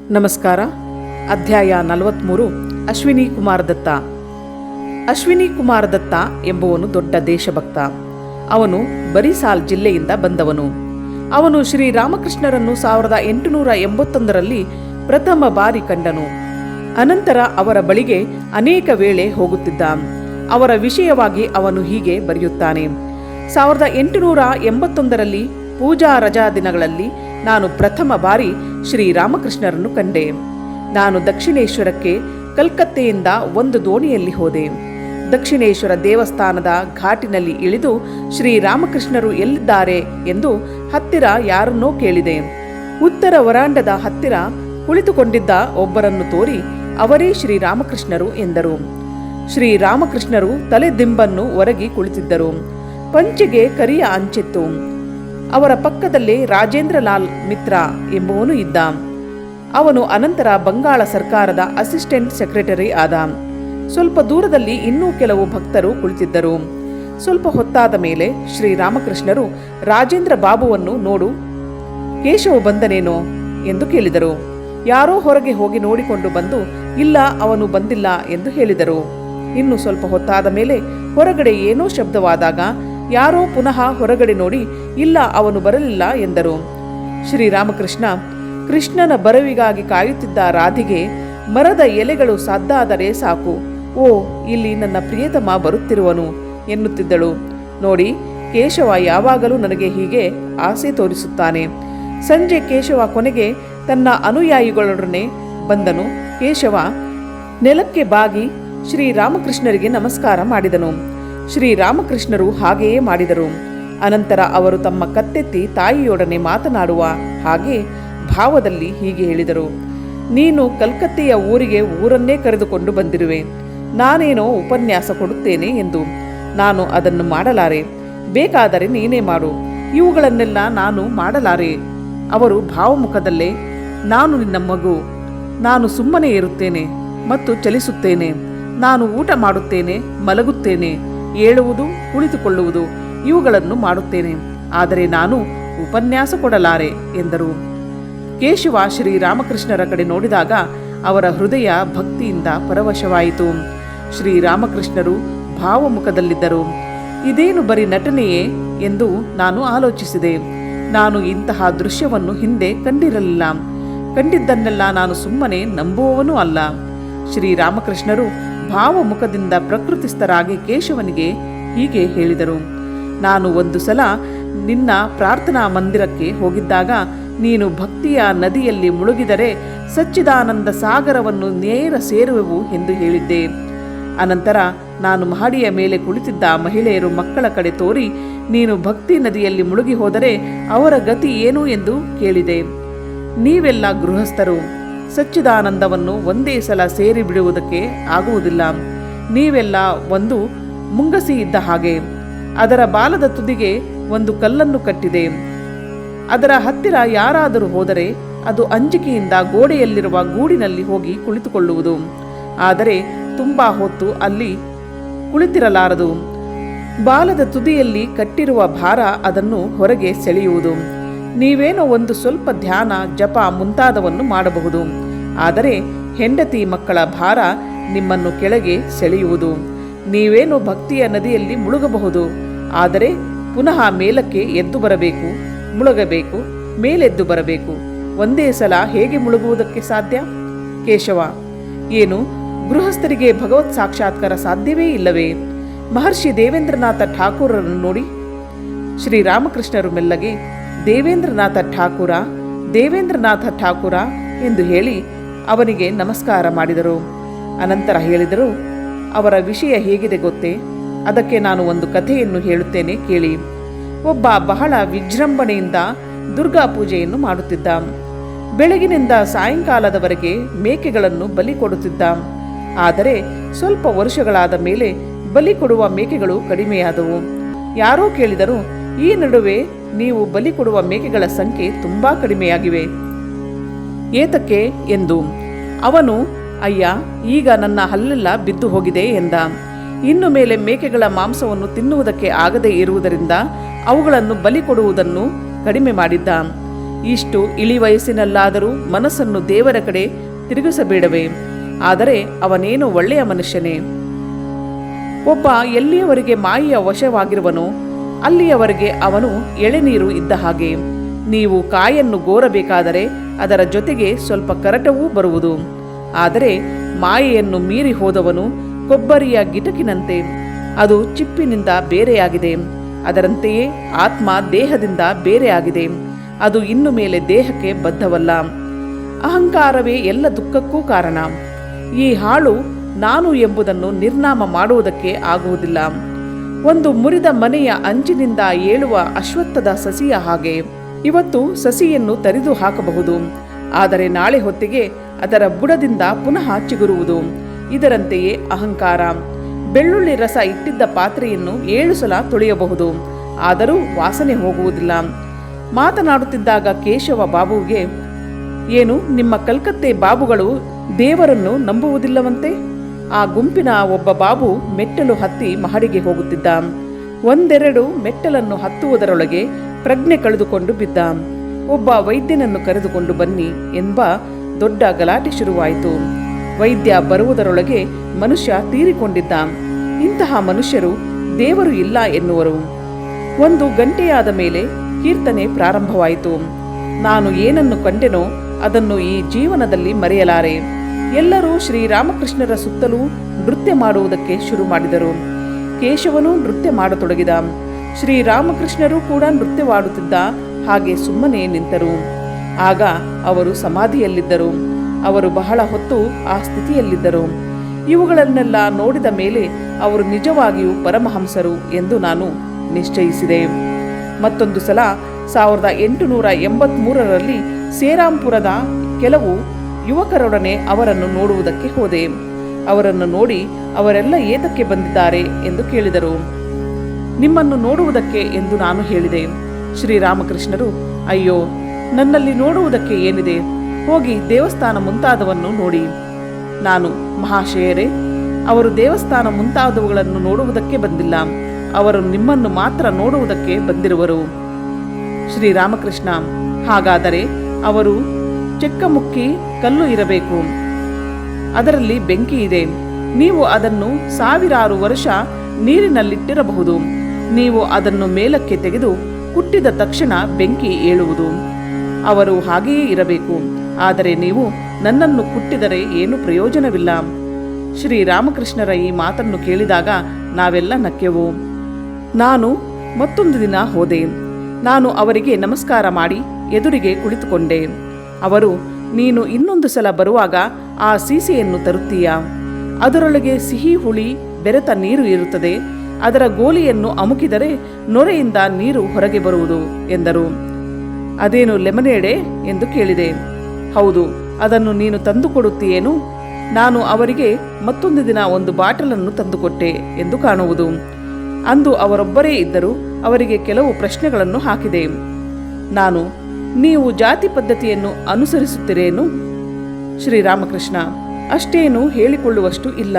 ನಮಸ್ಕಾರ. ಅಧ್ಯಾಯ 43. ಅಶ್ವಿನಿ ಕುಮಾರ ದತ್ತ. ಅಶ್ವಿನಿ ಕುಮಾರ ದತ್ತ ಎಂಬುವನು ದೊಡ್ಡ ದೇಶಭಕ್ತ. ಅವನು ಬರಿಸಾಲ್ ಜಿಲ್ಲೆಯಿಂದ ಬಂದವನು. ಅವನು ಶ್ರೀರಾಮಕೃಷ್ಣರನ್ನು 1881ರಲ್ಲಿ ಪ್ರಥಮ ಬಾರಿ ಕಂಡನು. ಅನಂತರ ಅವರ ಬಳಿಗೆ ಅನೇಕ ವೇಳೆ ಹೋಗುತ್ತಿದ್ದ. ಅವರ ವಿಷಯವಾಗಿ ಅವನು ಹೀಗೆ ಬರೆಯುತ್ತಾನೆ: 1881ರಲ್ಲಿ ಪೂಜಾ ರಜಾ ದಿನಗಳಲ್ಲಿ ನಾನು ಪ್ರಥಮ ಬಾರಿ ಶ್ರೀರಾಮಕೃಷ್ಣರನ್ನು ಕಂಡೆ. ನಾನು ದಕ್ಷಿಣೇಶ್ವರಕ್ಕೆ ಕಲ್ಕತ್ತೆಯಿಂದ ಒಂದು ದೋಣಿಯಲ್ಲಿ ಹೋದೆ. ದಕ್ಷಿಣೇಶ್ವರ ದೇವಸ್ಥಾನದ ಘಾಟಿನಲ್ಲಿ ಇಳಿದು ಶ್ರೀರಾಮಕೃಷ್ಣರು ಎಲ್ಲಿದ್ದಾರೆ ಎಂದು ಹತ್ತಿರ ಯಾರನ್ನೋ ಕೇಳಿದೆ. ಉತ್ತರ ವರಾಂಡದ ಹತ್ತಿರ ಕುಳಿತುಕೊಂಡಿದ್ದ ಒಬ್ಬರನ್ನು ತೋರಿ ಅವರೇ ಶ್ರೀರಾಮಕೃಷ್ಣರು ಎಂದರು. ಶ್ರೀರಾಮಕೃಷ್ಣರು ತಲೆದಿಂಬನ್ನು ಒರಗಿ ಕುಳಿತಿದ್ದರು. ಪಂಚೆಗೆ ಕರಿಯ ಅಂಚಿತ್ತು. ಅವರ ಪಕ್ಕದಲ್ಲೇ ರಾಜೇಂದ್ರ ಲಾಲ್ ಮಿತ್ರ ಎಂಬುವನು ಇದ್ದ. ಅವನು ಅನಂತರ ಬಂಗಾಳ ಸರ್ಕಾರದ ಅಸಿಸ್ಟೆಂಟ್ ಸೆಕ್ರೆಟರಿ ಆದ. ಸ್ವಲ್ಪ ದೂರದಲ್ಲಿ ಇನ್ನೂ ಕೆಲವು ಭಕ್ತರು ಕುಳಿತಿದ್ದರು. ಸ್ವಲ್ಪ ಹೊತ್ತಾದ ಮೇಲೆ ಶ್ರೀರಾಮಕೃಷ್ಣರು ರಾಜೇಂದ್ರ ಬಾಬುವನ್ನು ನೋಡು, ಕೇಶವ ಬಂದನೇನೋ ಎಂದು ಕೇಳಿದರು. ಯಾರೋ ಹೊರಗೆ ಹೋಗಿ ನೋಡಿಕೊಂಡು ಬಂದು ಇಲ್ಲ, ಅವನು ಬಂದಿಲ್ಲ ಎಂದು ಹೇಳಿದರು. ಇನ್ನು ಸ್ವಲ್ಪ ಹೊತ್ತಾದ ಮೇಲೆ ಹೊರಗಡೆ ಏನೋ ಶಬ್ದವಾದಾಗ ಯಾರೋ ಪುನಃ ಹೊರಗಡೆ ನೋಡಿ ಇಲ್ಲ, ಅವನು ಬರಲಿಲ್ಲ ಎಂದರು. ಶ್ರೀರಾಮಕೃಷ್ಣ ಕೃಷ್ಣನ ಬರವಿಗಾಗಿ ಕಾಯುತ್ತಿದ್ದ ರಾಧಿಗೆ ಮರದ ಎಲೆಗಳು ಸದ್ದಾದರೆ ಸಾಕು, ಓ ಇಲ್ಲಿ ನನ್ನ ಪ್ರಿಯತಮ ಬರುತ್ತಿರುವನು ಎನ್ನುತ್ತಿದ್ದಳು. ನೋಡಿ, ಕೇಶವ ಯಾವಾಗಲೂ ನನಗೆ ಹೀಗೆ ಆಸೆ ತೋರಿಸುತ್ತಾನೆ. ಸಂಜೆ ಕೇಶವ ಕೊನೆಗೆ ತನ್ನ ಅನುಯಾಯಿಗಳೊಡನೆ ಬಂದನು. ಕೇಶವ ನೆಲಕ್ಕೆ ಬಾಗಿ ಶ್ರೀರಾಮಕೃಷ್ಣರಿಗೆ ನಮಸ್ಕಾರ ಮಾಡಿದನು. ಶ್ರೀರಾಮಕೃಷ್ಣರು ಹಾಗೆಯೇ ಮಾಡಿದರು. ಅನಂತರ ಅವರು ತಮ್ಮ ಕತ್ತೆತ್ತಿ ತಾಯಿಯೊಡನೆ ಮಾತನಾಡುವ ಹಾಗೆ ಭಾವದಲ್ಲಿ ಹೀಗೆ ಹೇಳಿದರು: ನೀನು ಕಲ್ಕತ್ತೆಯ ಊರಿಗೆ ಊರನ್ನೇ ಕರೆದುಕೊಂಡು ಬಂದಿರುವೆ. ನಾನೇನೋ ಉಪನ್ಯಾಸ ಕೊಡುತ್ತೇನೆ ಎಂದು. ನಾನು ಅದನ್ನು ಮಾಡಲಾರೆ. ಬೇಕಾದರೆ ನೀನೇ ಮಾಡು. ಇವುಗಳನ್ನೆಲ್ಲ ನಾನು ಮಾಡಲಾರೆ. ಅವರು ಭಾವಮುಖದಲ್ಲೇ, ನಾನು ನಿನ್ನ ಮಗು. ನಾನು ಸುಮ್ಮನೆ ಇರುತ್ತೇನೆ ಮತ್ತು ಚಲಿಸುತ್ತೇನೆ. ನಾನು ಊಟ ಮಾಡುತ್ತೇನೆ, ಮಲಗುತ್ತೇನೆ, ಏಳುವುದು, ಕುಳಿತುಕೊಳ್ಳುವುದು ಇವುಗಳನ್ನು ಮಾಡುತ್ತೇನೆ. ಆದರೆ ನಾನು ಉಪನ್ಯಾಸ ಕೊಡಲಾರೆ ಎಂದರು. ಕೇಶವ ಶ್ರೀರಾಮಕೃಷ್ಣರ ಕಡೆ ನೋಡಿದಾಗ ಅವರ ಹೃದಯ ಭಕ್ತಿಯಿಂದ ಪರವಶವಾಯಿತು. ಶ್ರೀರಾಮಕೃಷ್ಣರು ಭಾವಮುಖದಲ್ಲಿದ್ದರು. ಇದೇನು ಬರೀ ನಟನೆಯೇ ಎಂದು ನಾನು ಆಲೋಚಿಸಿದೆ. ನಾನು ಇಂತಹ ದೃಶ್ಯವನ್ನು ಹಿಂದೆ ಕಂಡಿರಲಿಲ್ಲ. ಕಂಡಿದ್ದನ್ನೆಲ್ಲ ನಾನು ಸುಮ್ಮನೆ ನಂಬುವವನೂ ಅಲ್ಲ. ಶ್ರೀರಾಮಕೃಷ್ಣರು ಭಾವಮುಖದಿಂದ ಪ್ರಕೃತಿಸ್ಥರಾಗಿ ಕೇಶವನಿಗೆ ಹೀಗೆ ಹೇಳಿದರು: ನಾನು ಒಂದು ಸಲ ನಿನ್ನ ಪ್ರಾರ್ಥನಾ ಮಂದಿರಕ್ಕೆ ಹೋಗಿದ್ದಾಗ ನೀನು ಭಕ್ತಿಯ ನದಿಯಲ್ಲಿ ಮುಳುಗಿದರೆ ಸಚ್ಚಿದಾನಂದ ಸಾಗರವನ್ನು ನೇರ ಸೇರುವೆವು ಎಂದು ಹೇಳಿದ್ದೆ. ಅನಂತರ ನಾನು ಮಹಡಿಯ ಮೇಲೆ ಕುಳಿತಿದ್ದ ಮಹಿಳೆಯರು ಮಕ್ಕಳ ಕಡೆ ತೋರಿ ನೀನು ಭಕ್ತಿ ನದಿಯಲ್ಲಿ ಮುಳುಗಿ ಹೋದರೆ ಅವರ ಗತಿ ಏನು ಎಂದು ಕೇಳಿದೆ. ನೀವೆಲ್ಲ ಗೃಹಸ್ಥರು, ಸಚ್ಚಿದಾನಂದವನ್ನು ಒಂದೇ ಸಲ ಸೇರಿ ಬಿಡುವುದಕ್ಕೆ ಆಗುವುದಿಲ್ಲ. ನೀವೆಲ್ಲ ಒಂದು ಮುಂಗಸಿ ಇದ್ದ ಹಾಗೆ. ಅದರ ಬಾಲದ ತುದಿಗೆ ಒಂದು ಕಲ್ಲನ್ನು ಕಟ್ಟಿದೆ. ಅದರ ಹತ್ತಿರ ಯಾರಾದರೂ ಹೋದರೆ ಅದು ಅಂಜಿಕೆಯಿಂದ ಗೋಡೆಯಲ್ಲಿರುವ ಗೂಡಿನಲ್ಲಿ ಹೋಗಿ ಕುಳಿತುಕೊಳ್ಳುವುದು. ಆದರೆ ತುಂಬಾ ಹೊತ್ತು ಅಲ್ಲಿ ಕುಳಿತಿರಲಾರದು. ಬಾಲದ ತುದಿಯಲ್ಲಿ ಕಟ್ಟಿರುವ ಭಾರ ಅದನ್ನು ಹೊರಗೆ ಸೆಳೆಯುವುದು. ನೀವೇನೋ ಒಂದು ಸ್ವಲ್ಪ ಧ್ಯಾನ, ಜಪ ಮುಂತಾದವನ್ನು ಮಾಡಬಹುದು. ಆದರೆ ಹೆಂಡತಿ ಮಕ್ಕಳ ಭಾರ ನಿಮ್ಮನ್ನು ಕೆಳಗೆ ಸೆಳೆಯುವುದು. ನೀವೇನೋ ಭಕ್ತಿಯ ನದಿಯಲ್ಲಿ ಮುಳುಗಬಹುದು. ಆದರೆ ಪುನಃ ಮೇಲಕ್ಕೆ ಎದ್ದು ಬರಬೇಕು, ಮುಳುಗಬೇಕು, ಮೇಲೆದ್ದು ಬರಬೇಕು. ಒಂದೇ ಸಲ ಹೇಗೆ ಮುಳುಗುವುದಕ್ಕೆ ಸಾಧ್ಯ? ಕೇಶವ: ಏನು, ಗೃಹಸ್ಥರಿಗೆ ಭಗವತ್ ಸಾಕ್ಷಾತ್ಕಾರ ಸಾಧ್ಯವೇ ಇಲ್ಲವೇ? ಮಹರ್ಷಿ ದೇವೇಂದ್ರನಾಥ ಠಾಕೂರರನ್ನು ನೋಡಿ. ಶ್ರೀರಾಮಕೃಷ್ಣರು ಮೆಲ್ಲಗೆ ದೇವೇಂದ್ರನಾಥ ಠಾಕೂರ, ದೇವೇಂದ್ರನಾಥ ಠಾಕೂರ ಎಂದು ಹೇಳಿ ಅವನಿಗೆ ನಮಸ್ಕಾರ ಮಾಡಿದರು. ಅನಂತರ ಹೇಳಿದರು: ಅವರ ವಿಷಯ ಹೇಗಿದೆ ಗೊತ್ತೇ? ಅದಕ್ಕೆ ನಾನು ಒಂದು ಕಥೆಯನ್ನು ಹೇಳುತ್ತೇನೆ ಕೇಳಿ. ಒಬ್ಬ ಬಹಳ ವಿಜೃಂಭಣೆಯಿಂದ ದುರ್ಗಾ ಪೂಜೆಯನ್ನು ಮಾಡುತ್ತಿದ್ದ. ಬೆಳಗಿನಿಂದ ಸಾಯಂಕಾಲದವರೆಗೆ ಮೇಕೆಗಳನ್ನು ಬಲಿ ಕೊಡುತ್ತಿದ್ದ. ಆದರೆ ಸ್ವಲ್ಪ ವರ್ಷಗಳಾದ ಮೇಲೆ ಬಲಿ ಕೊಡುವ ಮೇಕೆಗಳು ಕಡಿಮೆಯಾದವು. ಯಾರೋ ಕೇಳಿದರು: ಈ ನಡುವೆ ನೀವು ಬಲಿ ಕೊಡುವ ಮೇಕೆಗಳ ಸಂಖ್ಯೆ ತುಂಬಾ ಕಡಿಮೆಯಾಗಿವೆ, ಏತಕ್ಕೆ ಎಂದು. ಅವನು, ಅಯ್ಯ, ಈಗ ನನ್ನ ಹಲ್ಲೆಲ್ಲ ಬಿದ್ದು ಹೋಗಿದೆ ಎಂದ. ಇನ್ನು ಮೇಲೆ ಮೇಕೆಗಳ ಮಾಂಸವನ್ನು ತಿನ್ನುವುದಕ್ಕೆ ಆಗದೇ ಇರುವುದರಿಂದ ಅವುಗಳನ್ನು ಬಲಿ ಕೊಡುವುದನ್ನು ಕಡಿಮೆ ಮಾಡಿದ್ದ. ಇಷ್ಟು ಇಳಿ ವಯಸ್ಸಿನಲ್ಲಾದರೂ ಮನಸ್ಸನ್ನು ದೇವರ ಕಡೆ ತಿರುಗಿಸಬೇಡವೇ? ಆದರೆ ಅವನೇನು ಒಳ್ಳೆಯ ಮನುಷ್ಯನೇ. ಒಬ್ಬ ಎಲ್ಲಿಯವರೆಗೆ ಮಾಯೆಯ ವಶವಾಗಿರುವನೋ ಅಲ್ಲಿಯವರೆಗೆ ಅವನು ಎಳೆನೀರು ಇದ್ದ ಹಾಗೆ. ನೀವು ಕಾಯನ್ನು ಗೋರಬೇಕಾದರೆ ಅದರ ಜೊತೆಗೆ ಸ್ವಲ್ಪ ಕರಟವೂ ಬರುವುದು. ಆದರೆ ಮಾಯೆಯನ್ನು ಮೀರಿ ಹೋದವನು ಕೊಬ್ಬರಿಯ ಗಿಟಕಿನಂತೆ, ಅದು ಚಿಪ್ಪಿನಿಂದ ಬೇರೆಯಾಗಿದೆ. ಅದರಂತೆಯೇ ಆತ್ಮ ದೇಹದಿಂದ ಬೇರೆಯಾಗಿದೆ, ಅದು ಇನ್ನು ಮೇಲೆ ದೇಹಕ್ಕೆ ಬದ್ಧವಲ್ಲ. ಅಹಂಕಾರವೇ ಎಲ್ಲ ದುಃಖಕ್ಕೂ ಕಾರಣ. ಈ ಹಾಳು ನಾನು ಎಂಬುದನ್ನು ನಿರ್ನಾಮ ಮಾಡುವುದಕ್ಕೆ ಆಗುವುದಿಲ್ಲ. ಒಂದು ಮುರಿದ ಮನೆಯ ಅಂಚಿನಿಂದ ಏಳುವ ಅಶ್ವತ್ಥದ ಸಸಿಯ ಹಾಗೆ. ಇವತ್ತು ಸಸಿಯನ್ನು ತರಿದು ಹಾಕಬಹುದು, ಆದರೆ ನಾಳೆ ಹೊತ್ತಿಗೆ ಅದರ ಬುಡದಿಂದ ಪುನಃ ಚಿಗುರುವುದು. ಇದರಂತೆಯೇ ಅಹಂಕಾರ. ಬೆಳ್ಳುಳ್ಳಿ ರಸ ಇಟ್ಟಿದ್ದ ಪಾತ್ರೆಯನ್ನು 7 ಸಲ ತೊಳೆಯಬಹುದು, ಆದರೂ ವಾಸನೆ ಹೋಗುವುದಿಲ್ಲ. ಮಾತನಾಡುತ್ತಿದ್ದಾಗ ಕೇಶವ ಬಾಬುವಿಗೆ, ಏನು ನಿಮ್ಮ ಕಲ್ಕತ್ತೆ ಬಾಬುಗಳು ದೇವರನ್ನು ನಂಬುವುದಿಲ್ಲವಂತೆ? ಆ ಗುಂಪಿನ ಒಬ್ಬ ಬಾಬು ಮೆಟ್ಟಲು ಹತ್ತಿ ಮಹಡಿಗೆ ಹೋಗುತ್ತಿದ್ದ. ಒಂದೆರಡು ಮೆಟ್ಟಲನ್ನು ಹತ್ತುವುದರೊಳಗೆ ಪ್ರಜ್ಞೆ ಕಳೆದುಕೊಂಡು ಬಿದ್ದ. ಒಬ್ಬ ವೈದ್ಯನನ್ನು ಕರೆದುಕೊಂಡು ಬನ್ನಿ ಎಂಬ ದೊಡ್ಡ ಗಲಾಟೆ ಶುರುವಾಯಿತು. ವೈದ್ಯ ಬರುವುದರೊಳಗೆ ಮನುಷ್ಯ ತೀರಿಕೊಂಡಿದ್ದ. ಇಂತಹ ಮನುಷ್ಯರು ದೇವರು ಇಲ್ಲ ಎನ್ನುವರು. 1 ಗಂಟೆಯಾದ ಮೇಲೆ ಕೀರ್ತನೆ ಪ್ರಾರಂಭವಾಯಿತು. ನಾನು ಏನನ್ನು ಕಂಡೆನೋ ಅದನ್ನು ಈ ಜೀವನದಲ್ಲಿ ಮರೆಯಲಾರೆ. ಎಲ್ಲರೂ ಶ್ರೀರಾಮಕೃಷ್ಣರ ಸುತ್ತಲೂ ನೃತ್ಯ ಮಾಡುವುದಕ್ಕೆ ಶುರು ಮಾಡಿದರು. ಕೇಶವನು ನೃತ್ಯ ಮಾಡತೊಡಗಿದ. ಶ್ರೀರಾಮಕೃಷ್ಣರು ಕೂಡ ನೃತ್ಯವಾಡುತ್ತಿದ್ದ ಹಾಗೆ ಸುಮ್ಮನೆ ನಿಂತರು. ಆಗ ಅವರು ಸಮಾಧಿಯಲ್ಲಿದ್ದರು. ಅವರು ಬಹಳ ಹೊತ್ತು ಆ ಸ್ಥಿತಿಯಲ್ಲಿದ್ದರು. ಇವುಗಳನ್ನೆಲ್ಲ ನೋಡಿದ ಮೇಲೆ ಅವರು ನಿಜವಾಗಿಯೂ ಪರಮಹಂಸರು ಎಂದು ನಾನು ನಿಶ್ಚಯಿಸಿದೆ. ಮತ್ತೊಂದು ಸಲ 1883ರಲ್ಲಿ ಸೇರಾಂಪುರದ ಕೆಲವು ಯುವಕರೊಡನೆ ಅವರನ್ನು ನೋಡುವುದಕ್ಕೆ ಹೋದೆ. ಅವರನ್ನು ನೋಡಿ ಅವರೆಲ್ಲ ಏತಕ್ಕೆ ಬಂದಿದ್ದಾರೆ ಎಂದು ಕೇಳಿದರು. ನಿಮ್ಮನ್ನು ನೋಡುವುದಕ್ಕೆ ಎಂದು ನಾನು ಹೇಳಿದೆ. ಶ್ರೀರಾಮಕೃಷ್ಣರು, ಅಯ್ಯೋ, ನನ್ನಲ್ಲಿ ನೋಡುವುದಕ್ಕೆ ಏನಿದೆ, ಹೋಗಿ ದೇವಸ್ಥಾನ ಮುಂತಾದವನ್ನು ನೋಡಿ. ನಾನು, ಮಹಾಶಯರೇ, ಅವರು ದೇವಸ್ಥಾನ ಮುಂತಾದವುಗಳನ್ನು ನೋಡುವುದಕ್ಕೆ ಬಂದಿಲ್ಲ, ಅವರು ನಿಮ್ಮನ್ನು ಮಾತ್ರ ನೋಡುವುದಕ್ಕೆ ಬಂದಿರುವರು. ಶ್ರೀರಾಮಕೃಷ್ಣ, ಹಾಗಾದರೆ ಅವರು ಚೆಕ್ಕಮುಕ್ಕಿ ಕಲ್ಲು ಇರಬೇಕು. ಅದರಲ್ಲಿ ಬೆಂಕಿ ಇದೆ. ನೀವು ಅದನ್ನು 1000 ವರ್ಷ ನೀರಿನಲ್ಲಿಟ್ಟಿರಬಹುದು. ನೀವು ಅದನ್ನು ಮೇಲಕ್ಕೆ ತೆಗೆದು ಕುಟ್ಟಿದ ತಕ್ಷಣ ಬೆಂಕಿ ಏಳುವುದು. ಅವರು ಹಾಗೆಯೇ ಇರಬೇಕು. ಆದರೆ ನೀವು ನನ್ನನ್ನು ಕುಟ್ಟಿದರೆ ಏನು ಪ್ರಯೋಜನವಿಲ್ಲ. ಶ್ರೀರಾಮಕೃಷ್ಣರ ಈ ಮಾತನ್ನು ಕೇಳಿದಾಗ ನಾವೆಲ್ಲ ನಕ್ಕೆವು. ನಾನು ಮತ್ತೊಂದು ದಿನ ಹೋದೆ. ನಾನು ಅವರಿಗೆ ನಮಸ್ಕಾರ ಮಾಡಿ ಎದುರಿಗೆ ಕುಳಿತುಕೊಂಡೆ. ಅವರು, ನೀನು ಇನ್ನೊಂದು ಸಲ ಬರುವಾಗ ಆ ಸೀಸೆಯನ್ನು ತರುತ್ತೀಯಾ? ಅದರೊಳಗೆ ಸಿಹಿ ಹುಳಿ ಬೆರೆತ ನೀರು ಇರುತ್ತದೆ. ಅದರ ಗೋಲಿಯನ್ನು ಅಮುಕಿದರೆ ನೊರೆಯಿಂದ ನೀರು ಹೊರಗೆ ಬರುವುದು ಎಂದರು. ಅದೇನು ಲೆಮನೇಡೆ ಎಂದು ಕೇಳಿದೆ. ಹೌದು, ಅದನ್ನು ನೀನು ತಂದುಕೊಡುತ್ತೀಯೇನು? ನಾನು ಅವರಿಗೆ ಮತ್ತೊಂದು ದಿನ 1 ಬಾಟಲನ್ನು ತಂದುಕೊಟ್ಟೆ ಎಂದು ಕಾಣುವುದು. ಅಂದು ಅವರೊಬ್ಬರೇ ಇದ್ದರು. ಅವರಿಗೆ ಕೆಲವು ಪ್ರಶ್ನೆಗಳನ್ನು ಹಾಕಿದೆ. ನಾನು, ನೀವು ಜಾತಿ ಪದ್ಧತಿಯನ್ನು ಅನುಸರಿಸುತ್ತೀರೇನು? ಶ್ರೀರಾಮಕೃಷ್ಣ, ಅಷ್ಟೇನು ಹೇಳಿಕೊಳ್ಳುವಷ್ಟು ಇಲ್ಲ.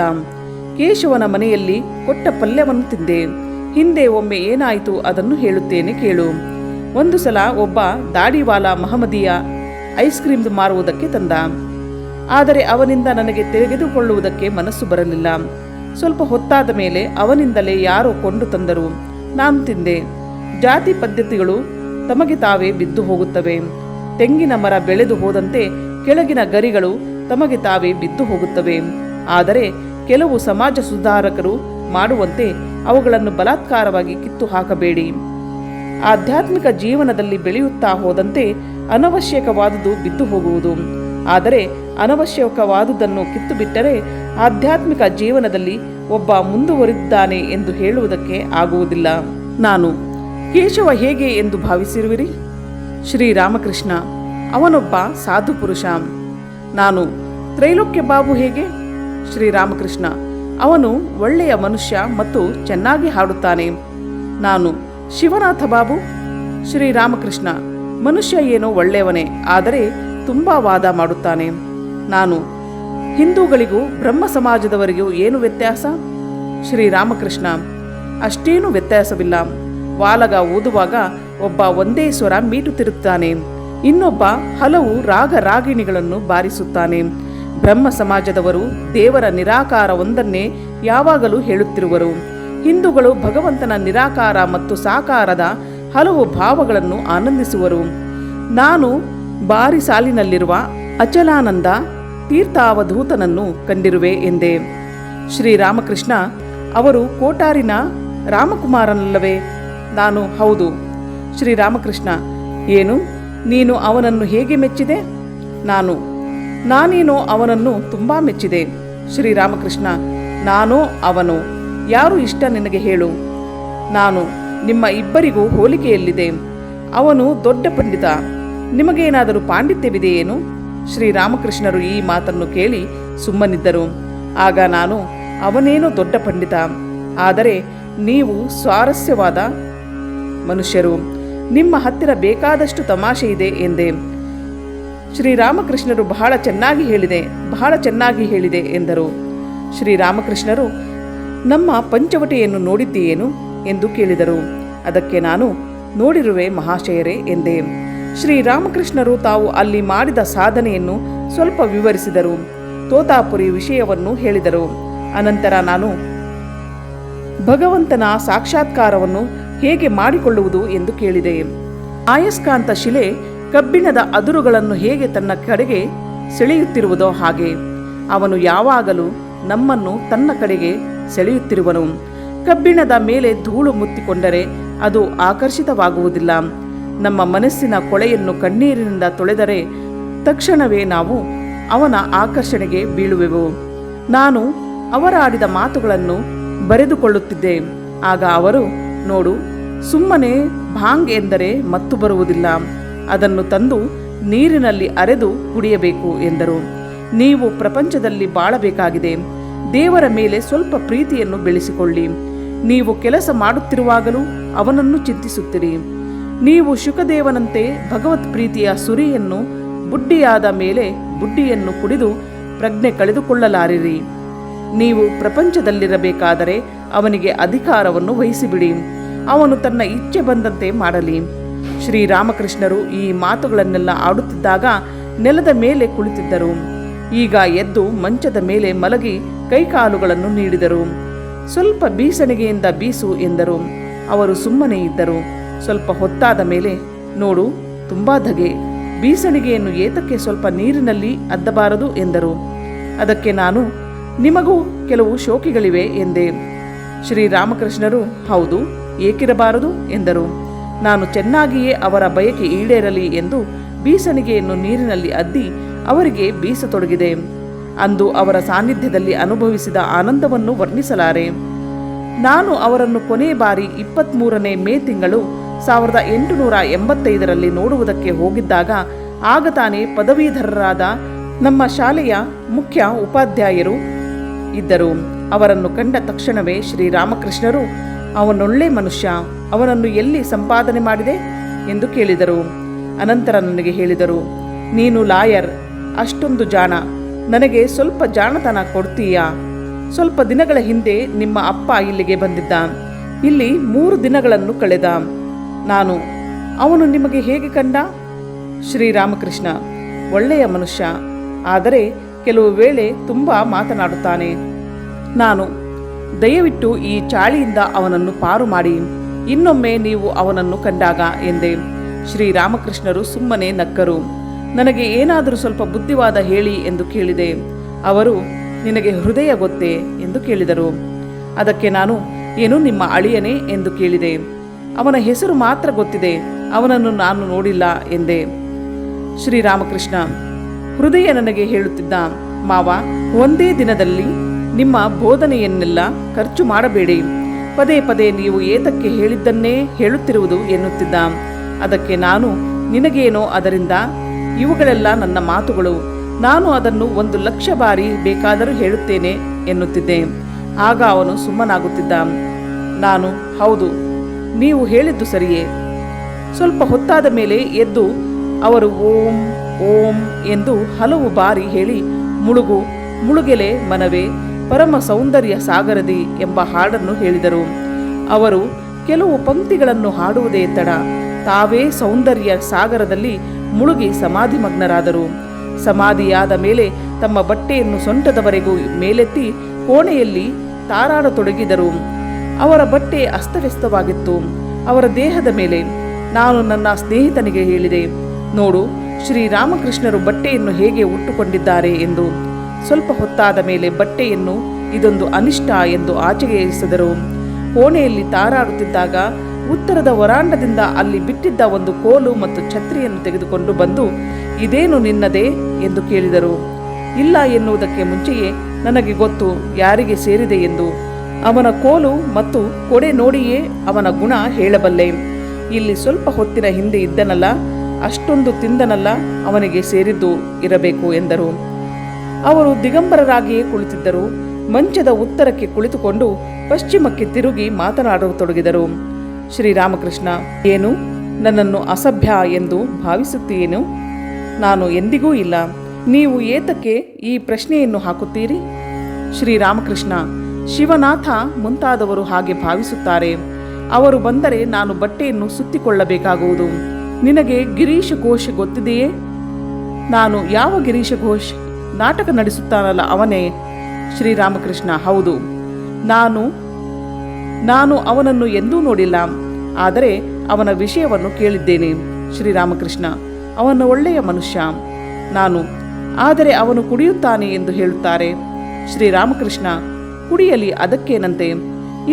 ಕೇಶವನ ಮನೆಯಲ್ಲಿ ಕೊಟ್ಟ ಪಲ್ಯವನ್ನು ತಿಂದೆ. ಹಿಂದೆ ಒಮ್ಮೆ ಏನಾಯಿತು ಅದನ್ನು ಹೇಳುತ್ತೇನೆ ಕೇಳು. ಒಂದು ಸಲ ಒಬ್ಬ ದಾಡಿವಾಲ ಮಹಮ್ಮದೀಯ ಐಸ್ ಕ್ರೀಮ್ ಮಾರುವುದಕ್ಕೆ ತಂದ. ಆದರೆ ಅವನಿಂದ ನನಗೆ ತೆಗೆದುಕೊಳ್ಳುವುದಕ್ಕೆ ಮನಸ್ಸು ಬರಲಿಲ್ಲ. ಸ್ವಲ್ಪ ಹೊತ್ತಾದ ಮೇಲೆ ಅವನಿಂದಲೇ ಯಾರೋ ಕೊಂಡು ತಂದರು. ನಾನು ತಿಂದೆ. ಜಾತಿ ಪದ್ಧತಿಗಳು ತಮಗೆ ತಾವೇ ಬಿದ್ದು ಹೋಗುತ್ತವೆ. ತೆಂಗಿನ ಮರ ಬೆಳೆದು ಹೋದಂತೆ ಕೆಳಗಿನ ಗರಿಗಳು ತಮಗೆ ತಾವೇ ಬಿದ್ದು ಹೋಗುತ್ತವೆ. ಆದರೆ ಕೆಲವು ಸಮಾಜ ಸುಧಾರಕರು ಮಾಡುವಂತೆ ಅವುಗಳನ್ನು ಬಲಾತ್ಕಾರವಾಗಿ ಕಿತ್ತು ಹಾಕಬೇಡಿ. ಆಧ್ಯಾತ್ಮಿಕ ಜೀವನದಲ್ಲಿ ಬೆಳೆಯುತ್ತಾ ಹೋದಂತೆ ಅನವಶ್ಯಕವಾದುದು ಬಿದ್ದು ಹೋಗುವುದು. ಆದರೆ ಅನವಶ್ಯಕವಾದುದನ್ನು ಕಿತ್ತು ಬಿಟ್ಟರೆ ಆಧ್ಯಾತ್ಮಿಕ ಜೀವನದಲ್ಲಿ ಒಬ್ಬ ಮುಂದುವರಿದಿದ್ದಾನೆ ಎಂದು ಹೇಳುವುದಕ್ಕೆ ಆಗುವುದಿಲ್ಲ. ನಾನು, ಕೇಶವ ಹೇಗೆ ಎಂದು ಭಾವಿಸಿರುವಿರಿ? ಶ್ರೀರಾಮಕೃಷ್ಣ, ಅವನೊಬ್ಬ ಸಾಧು ಪುರುಷ. ನಾನು, ತ್ರೈಲೋಕ್ಯ ಬಾಬು ಹೇಗೆ? ಶ್ರೀರಾಮಕೃಷ್ಣ, ಅವನು ಒಳ್ಳೆಯ ಮನುಷ್ಯ ಮತ್ತು ಚೆನ್ನಾಗಿ ಹಾಡುತ್ತಾನೆ. ನಾನು, ಶಿವನಾಥ ಬಾಬು? ಶ್ರೀರಾಮಕೃಷ್ಣ, ಮನುಷ್ಯ ಏನೋ ಒಳ್ಳೆಯವನೇ, ಆದರೆ ತುಂಬ ವಾದ ಮಾಡುತ್ತಾನೆ. ನಾನು, ಹಿಂದೂಗಳಿಗೂ ಬ್ರಹ್ಮ ಸಮಾಜದವರಿಗೂ ಏನು ವ್ಯತ್ಯಾಸ? ಶ್ರೀರಾಮಕೃಷ್ಣ, ಅಷ್ಟೇನೂ ವ್ಯತ್ಯಾಸವಿಲ್ಲ. ವಾಲಗ ಓದುವಾಗ ಒಬ್ಬ ಒಂದೇ ಸ್ವರ ಮೀಟುತ್ತಿರುತ್ತಾನೆ. ಇನ್ನೊಬ್ಬ ಹಲವು ರಾಗ ರಾಗಿಣಿಗಳನ್ನು ಬಾರಿಸುತ್ತಾನೆ. ಬ್ರಹ್ಮ ಸಮಾಜದವರು ದೇವರ ನಿರಾಕಾರ ಒಂದನ್ನೇ ಯಾವಾಗಲೂ ಹೇಳುತ್ತಿರುವರು. ಹಿಂದೂಗಳು ಭಗವಂತನ ನಿರಾಕಾರ ಮತ್ತು ಸಾಕಾರದ ಹಲವು ಭಾವಗಳನ್ನು ಆನಂದಿಸುವರು. ನಾನು ಬಾರಿ ಸಾಲಿನಲ್ಲಿರುವ ಅಚಲಾನಂದ ತೀರ್ಥಾವಧೂತನನ್ನು ಕಂಡಿರುವೆ ಎಂದೆ. ಶ್ರೀರಾಮಕೃಷ್ಣ, ಅವರು ಕೋಟಾರಿನ ರಾಮಕುಮಾರನಲ್ಲವೇ? ನಾನು, ಹೌದು. ಶ್ರೀರಾಮಕೃಷ್ಣ, ಏನು, ನೀನು ಅವನನ್ನು ಹೇಗೆ ಮೆಚ್ಚಿದೆ? ನಾನೇನೋ ಅವನನ್ನು ತುಂಬ ಮೆಚ್ಚಿದೆ. ಶ್ರೀರಾಮಕೃಷ್ಣ, ನಾನೋ ಅವನು, ಯಾರು ಇಷ್ಟ ನಿನಗೆ ಹೇಳು? ನಾನು, ನಿಮ್ಮ ಇಬ್ಬರಿಗೂ ಹೋಲಿಕೆಯಲ್ಲಿದೆ. ಅವನು ದೊಡ್ಡ ಪಂಡಿತ, ನಿಮಗೇನಾದರೂ ಪಾಂಡಿತ್ಯವಿದೆಯೇನು? ಶ್ರೀರಾಮಕೃಷ್ಣರು ಈ ಮಾತನ್ನು ಕೇಳಿ ಸುಮ್ಮನಿದ್ದರು. ಆಗ ನಾನು, ಅವನೇನೋ ದೊಡ್ಡ ಪಂಡಿತ, ಆದರೆ ನೀವು ಸ್ವಾರಸ್ಯವಾದ ಮನುಷ್ಯರು, ನಿಮ್ಮ ಹತ್ತಿರ ಬೇಕಾದಷ್ಟು ತಮಾಷೆ ಇದೆ ಎಂದೆ. ಶ್ರೀರಾಮಕೃಷ್ಣರು ಬಹಳ ಚೆನ್ನಾಗಿ ಹೇಳಿದೆ ಎಂದರು. ಶ್ರೀರಾಮಕೃಷ್ಣರು, ನಮ್ಮ ಪಂಚವಟಿಯನ್ನು ನೋಡಿದ್ದೀಯೇನು ಎಂದು ಕೇಳಿದರು. ಅದಕ್ಕೆ ನಾನು, ನೋಡಿರುವೆ ಮಹಾಶಯರೇ ಎಂದೆ. ಶ್ರೀರಾಮಕೃಷ್ಣರು ತಾವು ಅಲ್ಲಿ ಮಾಡಿದ ಸಾಧನೆಯನ್ನು ಸ್ವಲ್ಪ ವಿವರಿಸಿದರು. ತೋತಾಪುರಿ ವಿಷಯವನ್ನು ಹೇಳಿದರು. ಅನಂತರ ನಾನು, ಭಗವಂತನ ಸಾಕ್ಷಾತ್ಕಾರವನ್ನು ಹೇಗೆ ಮಾಡಿಕೊಳ್ಳುವುದು ಎಂದು ಕೇಳಿದೆ. ಅಯಸ್ಕಾಂತ ಶಿಲೆ ಕಬ್ಬಿಣದ ಅದುರುಗಳನ್ನು ಹೇಗೆ ತನ್ನ ಕಡೆಗೆ ಸೆಳೆಯುತ್ತಿರುವುದೋ ಹಾಗೆ ಅವನು ಯಾವಾಗಲೂ ನಮ್ಮನ್ನು ತನ್ನ ಕಡೆಗೆ ಸೆಳೆಯುತ್ತಿರುವನು. ಕಬ್ಬಿಣದ ಮೇಲೆ ಧೂಳು ಮುತ್ತಿಕೊಂಡರೆ ಅದು ಆಕರ್ಷಿತವಾಗುವುದಿಲ್ಲ. ನಮ್ಮ ಮನಸ್ಸಿನ ಕೊಳೆಯನ್ನು ಕಣ್ಣೀರಿನಿಂದ ತೊಳೆದರೆ ತಕ್ಷಣವೇ ನಾವು ಅವನ ಆಕರ್ಷಣೆಗೆ ಬೀಳುವೆವು. ನಾನು ಅವರಾಡಿದ ಮಾತುಗಳನ್ನು ಬರೆದುಕೊಳ್ಳುತ್ತಿದ್ದೆ. ಆಗ ಅವರು, ನೋಡು, ಸುಮ್ಮನೆ ಭಾಂಗ್ ಎಂದರೆ ಮತ್ತು ಬರುವುದಿಲ್ಲ, ಅದನ್ನು ತಂದು ನೀರಿನಲ್ಲಿ ಅರೆದು ಕುಡಿಯಬೇಕು ಎಂದರು. ನೀವು ಪ್ರಪಂಚದಲ್ಲಿ ಬಾಳಬೇಕಾಗಿದೆ. ದೇವರ ಮೇಲೆ ಸ್ವಲ್ಪ ಪ್ರೀತಿಯನ್ನು ಬೆಳೆಸಿಕೊಳ್ಳಿ. ನೀವು ಕೆಲಸ ಮಾಡುತ್ತಿರುವಾಗಲೂ ಅವನನ್ನು ಚಿಂತಿಸುತ್ತೀರಿ. ನೀವು ಶುಕದೇವನಂತೆ ಭಗವತ್ ಪ್ರೀತಿಯ ಸುರಿಯನ್ನು ಬುಡ್ಡಿಯಾದ ಮೇಲೆ ಬುಡ್ಡಿಯನ್ನು ಕುಡಿದು ಪ್ರಜ್ಞೆ ಕಳೆದುಕೊಳ್ಳಲಾರಿರಿ. ನೀವು ಪ್ರಪಂಚದಲ್ಲಿರಬೇಕಾದರೆ ಅವನಿಗೆ ಅಧಿಕಾರವನ್ನು ವಹಿಸಿಬಿಡಿ. ಅವನು ತನ್ನ ಇಚ್ಛೆ ಬಂದಂತೆ ಮಾಡಲಿ. ಶ್ರೀರಾಮಕೃಷ್ಣರು ಈ ಮಾತುಗಳನ್ನೆಲ್ಲ ಆಡುತ್ತಿದ್ದಾಗ ನೆಲದ ಮೇಲೆ ಕುಳಿತಿದ್ದರು. ಈಗ ಎದ್ದು ಮಂಚದ ಮೇಲೆ ಮಲಗಿ ಕೈಕಾಲುಗಳನ್ನು ನೀಡಿದರು. ಸ್ವಲ್ಪ ಬೀಸಣಿಗೆಯಿಂದ ಬೀಸು ಎಂದರು. ಅವರು ಸುಮ್ಮನೆ ಇದ್ದರು. ಸ್ವಲ್ಪ ಹೊತ್ತಾದ ಮೇಲೆ, ನೋಡು, ತುಂಬಾ ಧಗೆ, ಬೀಸಣಿಗೆಯನ್ನು ಏತಕ್ಕೆ ಸ್ವಲ್ಪ ನೀರಿನಲ್ಲಿ ಅದ್ದಬಾರದು ಎಂದರು. ಅದಕ್ಕೆ ನಾನು, ನಿಮಗೂ ಕೆಲವು ಶೋಕಿಗಳಿವೆ ಎಂದೆ. ಶ್ರೀರಾಮಕೃಷ್ಣರು, ಹೌದು, ಏಕಿರಬಾರದು ಎಂದರು. ನಾನು ಚೆನ್ನಾಗಿಯೇ ಅವರ ಬಯಕೆ ಈಡೇರಲಿ ಎಂದು ಬೀಸಣಿಗೆಯನ್ನು ನೀರಿನಲ್ಲಿ ಅದ್ದಿ ಅವರಿಗೆ ಬೀಸತೊಡಗಿದೆ. ಅಂದು ಅವರ ಸಾನ್ನಿಧ್ಯದಲ್ಲಿ ಅನುಭವಿಸಿದ ಆನಂದವನ್ನು ವರ್ಣಿಸಲಾರೆ. ನಾನು ಅವರನ್ನು ಕೊನೆ ಬಾರಿ 23ನೇ ಮೇ ತಿಂಗಳು 1885ರಲ್ಲಿ ನೋಡುವುದಕ್ಕೆ ಹೋಗಿದ್ದಾಗ ಆಗ ತಾನೇ ಪದವೀಧರರಾದ ನಮ್ಮ ಶಾಲೆಯ ಮುಖ್ಯ ಉಪಾಧ್ಯಾಯರು ಇದ್ದರು. ಅವರನ್ನು ಕಂಡ ತಕ್ಷಣವೇ ಶ್ರೀರಾಮಕೃಷ್ಣರು, ಅವನೊಳ್ಳೆ ಮನುಷ್ಯ, ಅವನನ್ನು ಎಲ್ಲಿ ಸಂಪಾದನೆ ಮಾಡಿದೆ ಎಂದು ಕೇಳಿದರು. ಅನಂತರ ನನಗೆ ಹೇಳಿದರು, ನೀನು ಲಾಯರ್, ಅಷ್ಟೊಂದು ಜಾಣ, ನನಗೆ ಸ್ವಲ್ಪ ಜಾಣತನ ಕೊಡ್ತೀಯಾ? ಸ್ವಲ್ಪ ದಿನಗಳ ಹಿಂದೆ ನಿಮ್ಮ ಅಪ್ಪ ಇಲ್ಲಿಗೆ ಬಂದಿದ್ದ. ಇಲ್ಲಿ 3 ದಿನಗಳನ್ನು ಕಳೆದ. ನಾನು, ಅವನು ನಿಮಗೆ ಹೇಗೆ ಕಂಡ? ಶ್ರೀರಾಮಕೃಷ್ಣ, ಒಳ್ಳೆಯ ಮನುಷ್ಯ, ಆದರೆ ಕೆಲವು ವೇಳೆ ತುಂಬ ಮಾತನಾಡುತ್ತಾನೆ. ನಾನು, ದಯವಿಟ್ಟು ಈ ಚಾಳಿಯಿಂದ ಅವನನ್ನು ಪಾರು ಮಾಡಿ, ಇನ್ನೊಮ್ಮೆ ನೀವು ಅವನನ್ನು ಕಂಡಾಗ ಎಂದೆ. ಶ್ರೀರಾಮಕೃಷ್ಣರು ಸುಮ್ಮನೆ ನಕ್ಕರು. ನನಗೆ ಏನಾದರೂ ಸ್ವಲ್ಪ ಬುದ್ಧಿವಾದ ಹೇಳಿ ಎಂದು ಕೇಳಿದೆ. ಅವರು, ನಿನಗೆ ಹೃದಯ ಗೊತ್ತೇ ಎಂದು ಕೇಳಿದರು. ಅದಕ್ಕೆ ನಾನು, ಏನು, ನಿಮ್ಮ ಅಳಿಯನೇ ಎಂದು ಕೇಳಿದೆ. ಅವನ ಹೆಸರು ಮಾತ್ರ ಗೊತ್ತಿದೆ, ಅವನನ್ನು ನಾನು ನೋಡಿಲ್ಲ ಎಂದೆ. ಶ್ರೀರಾಮಕೃಷ್ಣ, ಹೃದಯ ನನಗೆ ಹೇಳುತ್ತಿದ್ದ, ಮಾವ, ಒಂದೇ ದಿನದಲ್ಲಿ ನಿಮ್ಮ ಬೋಧನೆಯನ್ನೆಲ್ಲ ಖರ್ಚು ಮಾಡಬೇಡಿ, ಪದೇ ಪದೇ ನೀವು ಏತಕ್ಕೆ ಹೇಳಿದ್ದನ್ನೇ ಹೇಳುತ್ತಿರುವುದು ಎನ್ನುತ್ತಿದ್ದ. ಅದಕ್ಕೆ ನಾನು, ನಿನಗೇನೋ ಅದರಿಂದ, ಇವುಗಳೆಲ್ಲ ನನ್ನ ಮಾತುಗಳು, ನಾನು ಅದನ್ನು 1,00,000 ಬಾರಿ ಬೇಕಾದರೂ ಹೇಳುತ್ತೇನೆ ಎನ್ನುತ್ತಿದ್ದೆ. ಆಗ ಅವನು ಸುಮ್ಮನಾಗುತ್ತಿದ್ದ. ನಾನು, ಹೌದು, ನೀವು ಹೇಳಿದ್ದು ಸರಿಯೇ. ಸ್ವಲ್ಪ ಹೊತ್ತಾದ ಮೇಲೆ ಎದ್ದು ಅವರು ಓಂ ಓಂ ಎಂದು ಹಲವು ಬಾರಿ ಹೇಳಿ ಮುಳುಗು ಮುಳುಗೆಲೆ ಮನವೇ ಪರಮ ಸೌಂದರ್ಯ ಸಾಗರದಿ ಎಂಬ ಹಾಡನ್ನು ಹೇಳಿದರು. ಅವರು ಕೆಲವು ಪಂಕ್ತಿಗಳನ್ನು ಹಾಡುವುದೇ ತಡ ತಾವೇ ಸೌಂದರ್ಯ ಸಾಗರದಲ್ಲಿ ಮುಳುಗಿ ಸಮಾಧಿಮಗ್ನರಾದರು. ಸಮಾಧಿಯಾದ ಮೇಲೆ ತಮ್ಮ ಬಟ್ಟೆಯನ್ನು ಸೊಂಟದವರೆಗೂ ಮೇಲೆತ್ತಿ ಕೋಣೆಯಲ್ಲಿ ತಾರಾಡತೊಡಗಿದರು. ಅವರ ಬಟ್ಟೆ ಅಸ್ತವ್ಯಸ್ತವಾಗಿತ್ತು ಅವರ ದೇಹದ ಮೇಲೆ. ನಾನು ನನ್ನ ಸ್ನೇಹಿತನಿಗೆ ಹೇಳಿದೆ, ನೋಡು, ಶ್ರೀರಾಮಕೃಷ್ಣರು ಬಟ್ಟೆಯನ್ನು ಹೇಗೆ ಉಟ್ಟುಕೊಂಡಿದ್ದಾರೆ ಎಂದು. ಸ್ವಲ್ಪ ಹೊತ್ತಾದ ಮೇಲೆ ಬಟ್ಟೆಯನ್ನು ಇದೊಂದು ಅನಿಷ್ಟ ಎಂದು ಆಚೆಗೆ ಎಸೆದರು. ಕೋಣೆಯಲ್ಲಿ ತಾರಾಡುತ್ತಿದ್ದಾಗ ಉತ್ತರದ ವರಾಂಡದಿಂದ ಅಲ್ಲಿ ಬಿಟ್ಟಿದ್ದ ಒಂದು ಕೋಲು ಮತ್ತು ಛತ್ರಿಯನ್ನು ತೆಗೆದುಕೊಂಡು ಬಂದು, ಇದೇನು ನಿನ್ನದೇ ಎಂದು ಕೇಳಿದರು. ಇಲ್ಲ ಎನ್ನುವುದಕ್ಕೆ ಮುಂಚೆಯೇ ನನಗೆ ಗೊತ್ತು ಯಾರಿಗೆ ಸೇರಿದೆ ಎಂದು. ಅವನ ಕೋಲು ಮತ್ತು ಕೊಡೆ ನೋಡಿಯೇ ಅವನ ಗುಣ ಹೇಳಬಲ್ಲೆ. ಇಲ್ಲಿ ಸ್ವಲ್ಪ ಹೊತ್ತಿನ ಹಿಂದೆ ಇದ್ದನಲ್ಲ, ಅಷ್ಟೊಂದು ತಿಂದನಲ್ಲ, ಅವನಿಗೆ ಸೇರಿದ್ದು ಇರಬೇಕು ಎಂದರು. ಅವರು ದಿಗಂಬರರಾಗಿಯೇ ಕುಳಿತಿದ್ದರು. ಮಂಚದ ಉತ್ತರಕ್ಕೆ ಕುಳಿತುಕೊಂಡು ಪಶ್ಚಿಮಕ್ಕೆ ತಿರುಗಿ ಮಾತನಾಡತೊಡಗಿದರು. ಶ್ರೀರಾಮಕೃಷ್ಣ, ಏನು ನನ್ನನ್ನು ಅಸಭ್ಯ ಎಂದು ಭಾವಿಸುತ್ತೀಯೇನು? ನಾನು ಎಂದಿಗೂ ಇಲ್ಲ. ನೀವು ಏತಕ್ಕೆ ಈ ಪ್ರಶ್ನೆಯನ್ನು ಹಾಕುತ್ತೀರಿ? ಶ್ರೀರಾಮಕೃಷ್ಣ, ಶಿವನಾಥ ಮುಂತಾದವರು ಹಾಗೆ ಭಾವಿಸುತ್ತಾರೆ. ಅವರು ಬಂದರೆ ನಾನು ಬಟ್ಟೆಯನ್ನು ಸುತ್ತಿಕೊಳ್ಳಬೇಕಾಗುವುದು. ನಿನಗೆ ಗಿರೀಶ ಘೋಷ್ ಗೊತ್ತಿದೆಯೇ? ನಾನು ಯಾವ ಗಿರೀಶ ಘೋಷ್? ನಾಟಕ ನಡೆಸುತ್ತಾನಲ್ಲ ಅವನೇ. ಶ್ರೀರಾಮಕೃಷ್ಣ, ಹೌದು. ನಾನು ಅವನನ್ನು ಎಂದೂ ನೋಡಿಲ್ಲ, ಆದರೆ ಅವನ ವಿಷಯವನ್ನು ಕೇಳಿದ್ದೇನೆ. ಶ್ರೀರಾಮಕೃಷ್ಣ, ಅವನ ಒಳ್ಳೆಯ ಮನುಷ್ಯ. ಆದರೆ ಅವನು ಕುಡಿಯುತ್ತಾನೆ ಎಂದು ಹೇಳುತ್ತಾರೆ. ಶ್ರೀರಾಮಕೃಷ್ಣ, ಕುಡಿಯಲಿ, ಅದಕ್ಕೇನಂತೆ?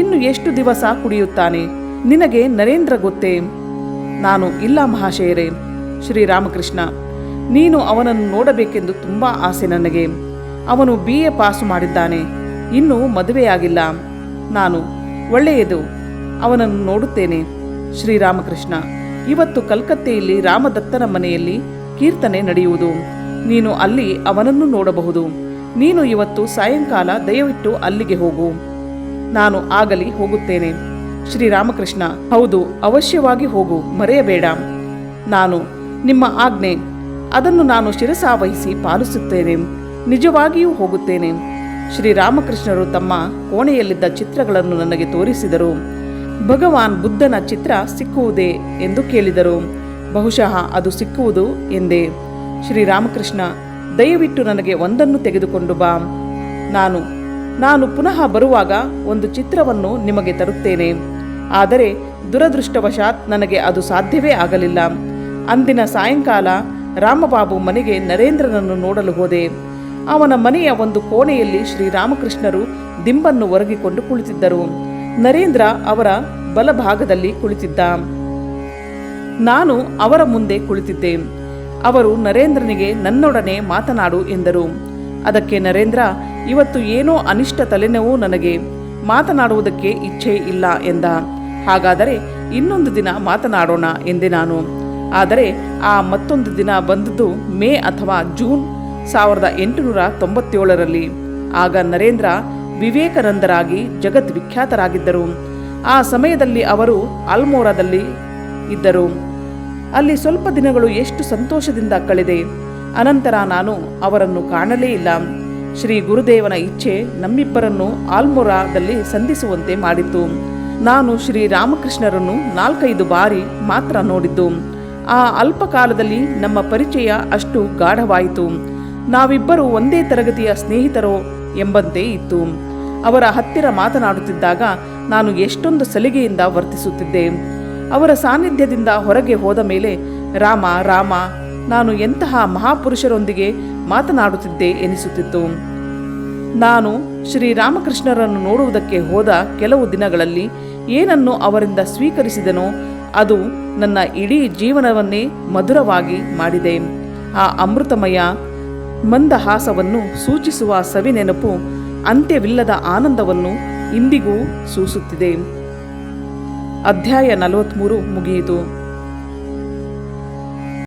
ಇನ್ನು ಎಷ್ಟು ದಿವಸ ಕುಡಿಯುತ್ತಾನೆ? ನಿನಗೆ ನರೇಂದ್ರ ಗೊತ್ತೇ? ಇಲ್ಲ ಮಹಾಶಯರೇ. ಶ್ರೀರಾಮಕೃಷ್ಣ, ನೀನು ಅವನನ್ನು ನೋಡಬೇಕೆಂದು ತುಂಬ ಆಸೆ ನನಗೆ. ಅವನು BA ಪಾಸು ಮಾಡಿದ್ದಾನೆ, ಇನ್ನೂ ಮದುವೆಯಾಗಿಲ್ಲ. ಒಳ್ಳೆಯದು, ಅವನನ್ನು ನೋಡುತ್ತೇನೆ. ಶ್ರೀರಾಮಕೃಷ್ಣ, ಇವತ್ತು ಕಲ್ಕತ್ತೆಯಲ್ಲಿ ರಾಮದತ್ತನ ಮನೆಯಲ್ಲಿ ಕೀರ್ತನೆ ನಡೆಯುವುದು. ನೀನು ಅಲ್ಲಿ ಅವನನ್ನು ನೋಡಬಹುದು. ನೀನು ಇವತ್ತು ಸಾಯಂಕಾಲ ದಯವಿಟ್ಟು ಅಲ್ಲಿಗೆ ಹೋಗು. ಆಗಲಿ, ಹೋಗುತ್ತೇನೆ. ಶ್ರೀರಾಮಕೃಷ್ಣ, ಹೌದು, ಅವಶ್ಯವಾಗಿ ಹೋಗು, ಮರೆಯಬೇಡ. ನಿಮ್ಮ ಆಜ್ಞೆ, ಅದನ್ನು ನಾನು ಶಿರಸಾವಹಿಸಿ ಪಾಲಿಸುತ್ತೇನೆ. ನಿಜವಾಗಿಯೂ ಹೋಗುತ್ತೇನೆ. ಶ್ರೀರಾಮಕೃಷ್ಣರು ತಮ್ಮ ಕೋಣೆಯಲ್ಲಿದ್ದ ಚಿತ್ರಗಳನ್ನು ನನಗೆ ತೋರಿಸಿದರು. ಭಗವಾನ್ ಬುದ್ಧನ ಚಿತ್ರ ಸಿಕ್ಕುವುದೇ ಎಂದು ಕೇಳಿದರು. ಬಹುಶಃ ಅದು ಸಿಕ್ಕುವುದು ಎಂದೇ. ಶ್ರೀರಾಮಕೃಷ್ಣ, ದಯವಿಟ್ಟು ನನಗೆ ಒಂದನ್ನು ತೆಗೆದುಕೊಂಡು ಬಾ. ನಾನು ಪುನಃ ಬರುವಾಗ ಒಂದು ಚಿತ್ರವನ್ನು ನಿಮಗೆ ತರುತ್ತೇನೆ. ಆದರೆ ದುರದೃಷ್ಟವಶಾತ್ ನನಗೆ ಅದು ಸಾಧ್ಯವೇ ಆಗಲಿಲ್ಲ. ಅಂದಿನ ಸಾಯಂಕಾಲ ರಾಮಬಾಬು ಮನೆಗೆ ನರೇಂದ್ರನನ್ನು ನೋಡಲು ಹೋದೆ. ಅವನ ಮನೆಯ ಒಂದು ಕೋಣೆಯಲ್ಲಿ ಶ್ರೀರಾಮಕೃಷ್ಣರು ದಿಂಬನ್ನು ಒರಗಿಕೊಂಡು ಕುಳಿತಿದ್ದರು. ನರೇಂದ್ರ ಅವರ ಬಲಭಾಗದಲ್ಲಿ ಕುಳಿತಿದ್ದ. ನಾನು ಅವರ ಮುಂದೆ ಕುಳಿತಿದ್ದೆ. ಅವರು ನರೇಂದ್ರನಿಗೆ ನನ್ನೊಡನೆ ಮಾತನಾಡು ಎಂದರು. ಅದಕ್ಕೆ ನರೇಂದ್ರ, ಇವತ್ತು ಏನೋ ಅನಿಷ್ಟ ತಲೆನೋವು, ನನಗೆ ಮಾತನಾಡುವುದಕ್ಕೆ ಇಚ್ಛೆ ಇಲ್ಲ ಎಂದ. ಹಾಗಾದರೆ ಇನ್ನೊಂದು ದಿನ ಮಾತನಾಡೋಣ ಎಂದೆ ನಾನು. ಆದರೆ ಆ ಮತ್ತೊಂದು ದಿನ ಬಂದದ್ದು ಮೇ ಅಥವಾ ಜೂನ್ 1897ರಲ್ಲಿ. ಆಗ ನರೇಂದ್ರ ವಿವೇಕಾನಂದರಾಗಿ ಜಗದ್ವಿಖ್ಯಾತರಾಗಿದ್ದರು. ಆ ಸಮಯದಲ್ಲಿ ಅವರು ಆಲ್ಮೋರಾದಲ್ಲಿ ಇದ್ದರು. ಅಲ್ಲಿ ಸ್ವಲ್ಪ ದಿನಗಳು ಎಷ್ಟು ಸಂತೋಷದಿಂದ ಕಳೆದೆ. ಅನಂತರ ನಾನು ಅವರನ್ನು ಕಾಣಲೇ ಇಲ್ಲ. ಶ್ರೀ ಗುರುದೇವನ ಇಚ್ಛೆ ನಮ್ಮಿಬ್ಬರನ್ನು ಆಲ್ಮೋರಾದಲ್ಲಿ ಸಂಧಿಸುವಂತೆ ಮಾಡಿತ್ತು. ನಾನು ಶ್ರೀರಾಮಕೃಷ್ಣರನ್ನು 4-5 ಬಾರಿ ಮಾತ್ರ ನೋಡಿದ್ದು. ಆ ಅಲ್ಪ ಕಾಲದಲ್ಲಿ ನಮ್ಮ ಪರಿಚಯ ಅಷ್ಟು ಗಾಢವಾಯಿತು. ನಾವಿಬ್ಬರು ಒಂದೇ ತರಗತಿಯ ಸ್ನೇಹಿತರೋ ಎಂಬಂತೆ ಇತ್ತು. ಅವರ ಹತ್ತಿರ ಮಾತನಾಡುತ್ತಿದ್ದಾಗ ನಾನು ಎಷ್ಟೊಂದು ಸಲಿಗೆಯಿಂದ ವರ್ತಿಸುತ್ತಿದ್ದೆ. ಅವರ ಸಾನ್ನಿಧ್ಯದಿಂದ ಹೊರಗೆ ಹೋದ ಮೇಲೆ ರಾಮ ರಾಮ, ನಾನು ಎಂತಹ ಮಹಾಪುರುಷರೊಂದಿಗೆ ಮಾತನಾಡುತ್ತಿದ್ದೆ ಎನಿಸುತ್ತಿತ್ತು. ನಾನು ಶ್ರೀರಾಮಕೃಷ್ಣರನ್ನು ನೋಡುವುದಕ್ಕೆ ಹೋದ ಕೆಲವು ದಿನಗಳಲ್ಲಿ ಏನನ್ನು ಅವರಿಂದ ಸ್ವೀಕರಿಸಿದನೋ ಅದು ನನ್ನ ಇಡೀ ಜೀವನವನ್ನೇ ಮಧುರವಾಗಿ ಮಾಡಿದೆ. ಆ ಅಮೃತಮಯ ಮಂದಹಾಸವನ್ನು ಸೂಚಿಸುವ ಸವಿನೆನಪು ಅಂತ್ಯವಿಲ್ಲದ ಆನಂದವನ್ನು ಇಂದಿಗೂ ಸೂಸುತ್ತಿದೆ. ಅಧ್ಯಾಯ 43 ಮುಗಿಯಿತು.